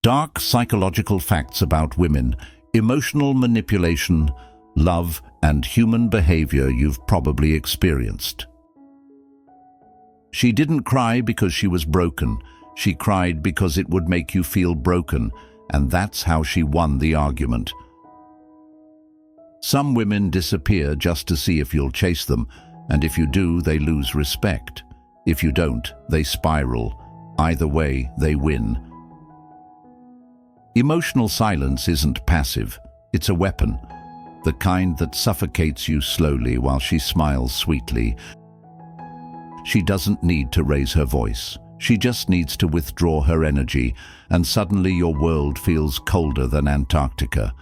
Dark psychological facts about women, emotional manipulation, love, and human behavior you've probably experienced. She didn't cry because she was broken. She cried because it would make you feel broken, and that's how she won the argument. Some women disappear just to see if you'll chase them, and if you do, they lose respect. If you don't, they spiral. Either way, they win. Emotional silence isn't passive. It's a weapon, the kind that suffocates you slowly while she smiles sweetly. She doesn't need to raise her voice. She just needs to withdraw her energy, and suddenly your world feels colder than Antarctica.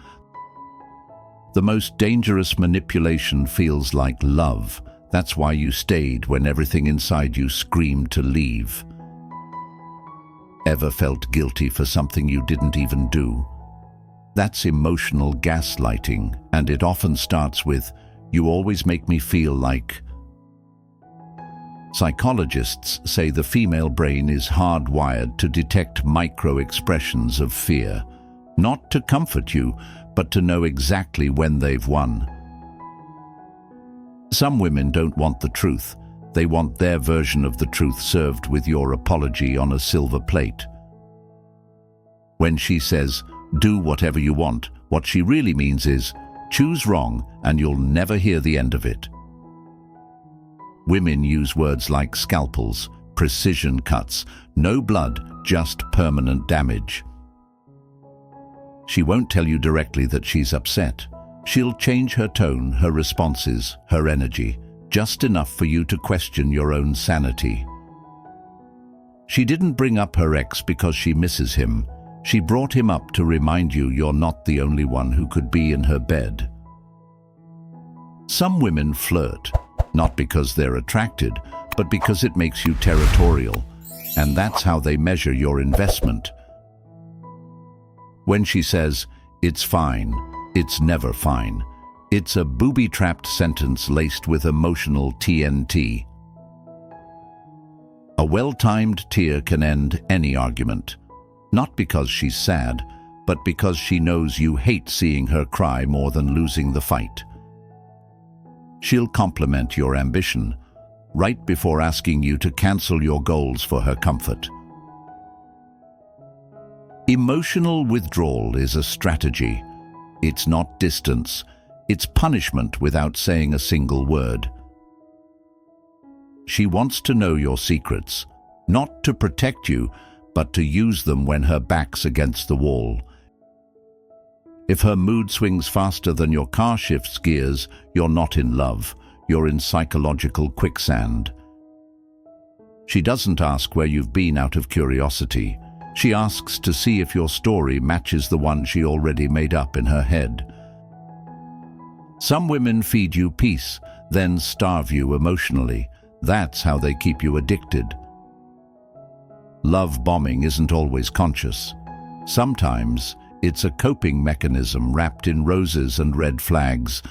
The most dangerous manipulation feels like love. That's why you stayed when everything inside you screamed to leave. Ever felt guilty for something you didn't even do? That's emotional gaslighting, and it often starts with, "You always make me feel like..." Psychologists say the female brain is hardwired to detect micro-expressions of fear, not to comfort you, but to know exactly when they've won. Some women don't want the truth. They want their version of the truth served with your apology on a silver plate. When she says, "Do whatever you want," what she really means is, "Choose wrong and you'll never hear the end of it." Women use words like scalpels, precision cuts, no blood, just permanent damage. She won't tell you directly that she's upset. She'll change her tone, her responses, her energy, just enough for you to question your own sanity. She didn't bring up her ex because she misses him. She brought him up to remind you you're not the only one who could be in her bed. Some women flirt, not because they're attracted, but because it makes you territorial, and that's how they measure your investment. When she says, "It's fine," it's never fine. It's a booby-trapped sentence laced with emotional TNT. A well-timed tear can end any argument, not because she's sad, but because she knows you hate seeing her cry more than losing the fight. She'll compliment your ambition, right before asking you to cancel your goals for her comfort. Emotional withdrawal is a strategy. It's not distance. It's punishment without saying a single word. She wants to know your secrets, not to protect you, but to use them when her back's against the wall. If her mood swings faster than your car shifts gears, you're not in love. You're in psychological quicksand. She doesn't ask where you've been out of curiosity. She asks to see if your story matches the one she already made up in her head. Some women feed you peace, then starve you emotionally. That's how they keep you addicted. Love bombing isn't always conscious. Sometimes it's a coping mechanism wrapped in roses and red flags.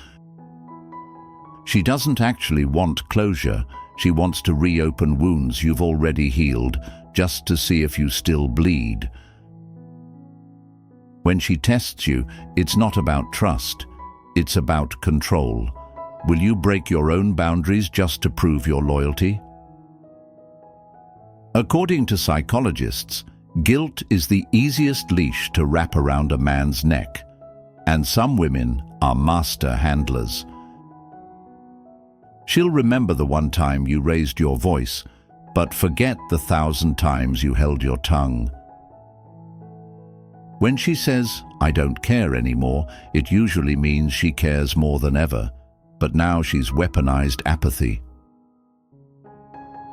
She doesn't actually want closure. She wants to reopen wounds you've already healed, just to see if you still bleed. When she tests you, it's not about trust. It's about control. Will you break your own boundaries just to prove your loyalty? According to psychologists, guilt is the easiest leash to wrap around a man's neck, and some women are master handlers. She'll remember the one time you raised your voice, but forget the 1,000 times you held your tongue. When she says, "I don't care anymore," it usually means she cares more than ever, but now she's weaponized apathy.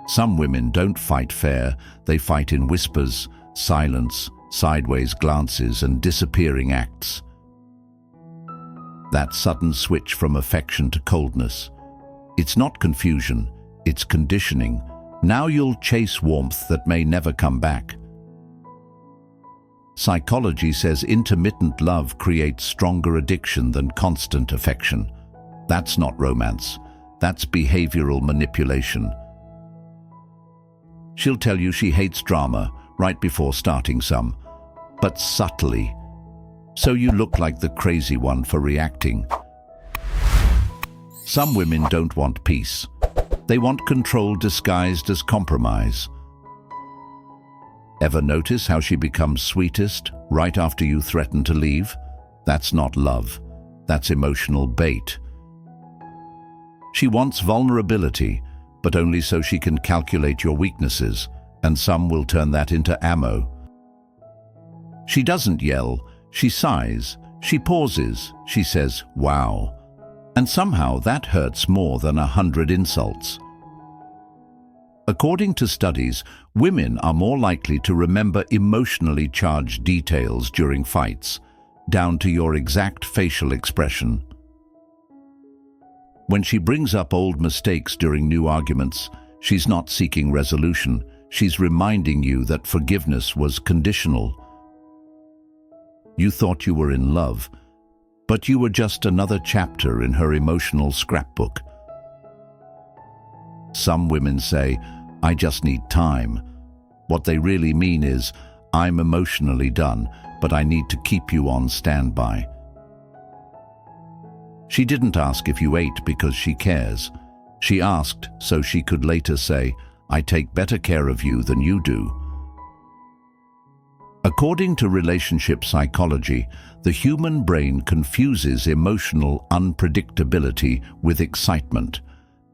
Some women don't fight fair. They fight in whispers, silence, sideways glances, and disappearing acts. That sudden switch from affection to coldness. It's not confusion, it's conditioning. Now you'll chase warmth that may never come back. Psychology says intermittent love creates stronger addiction than constant affection. That's not romance. That's behavioral manipulation. She'll tell you she hates drama right before starting some. but subtly, so you look like the crazy one for reacting. Some women don't want peace. They want control disguised as compromise. Ever notice how she becomes sweetest right after you threaten to leave? That's not love. That's emotional bait. She wants vulnerability, but only so she can calculate your weaknesses, and some will turn that into ammo. She doesn't yell, she sighs, she pauses, she says, "Wow." And somehow that hurts more than 100 insults. According to studies, women are more likely to remember emotionally charged details during fights, down to your exact facial expression. When she brings up old mistakes during new arguments, she's not seeking resolution, she's reminding you that forgiveness was conditional. You thought you were in love, but you were just another chapter in her emotional scrapbook. Some women say, "I just need time." What they really mean is, "I'm emotionally done, but I need to keep you on standby." She didn't ask if you ate because she cares. She asked so she could later say, "I take better care of you than you do." According to relationship psychology, the human brain confuses emotional unpredictability with excitement.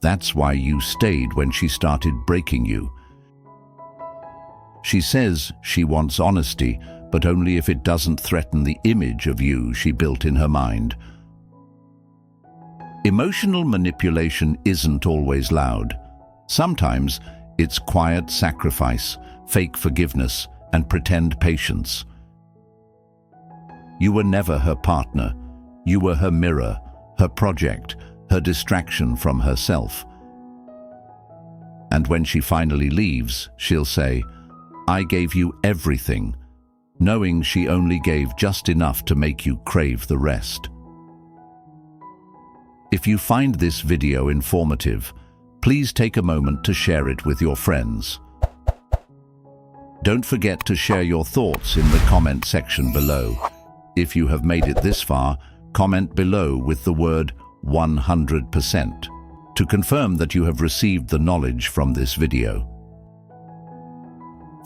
That's why you stayed when she started breaking you. She says she wants honesty, but only if it doesn't threaten the image of you she built in her mind. Emotional manipulation isn't always loud. Sometimes it's quiet sacrifice, fake forgiveness, and pretend patience. You were never her partner. You were her mirror, her project, her distraction from herself. And when she finally leaves, she'll say, "I gave you everything," knowing she only gave just enough to make you crave the rest. If you find this video informative, please take a moment to share it with your friends. Don't forget to share your thoughts in the comment section below. If you have made it this far, comment below with the word 100% to confirm that you have received the knowledge from this video.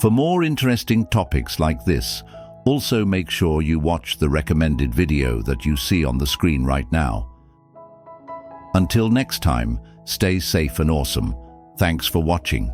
For more interesting topics like this, also make sure you watch the recommended video that you see on the screen right now. Until next time, stay safe and awesome. Thanks for watching.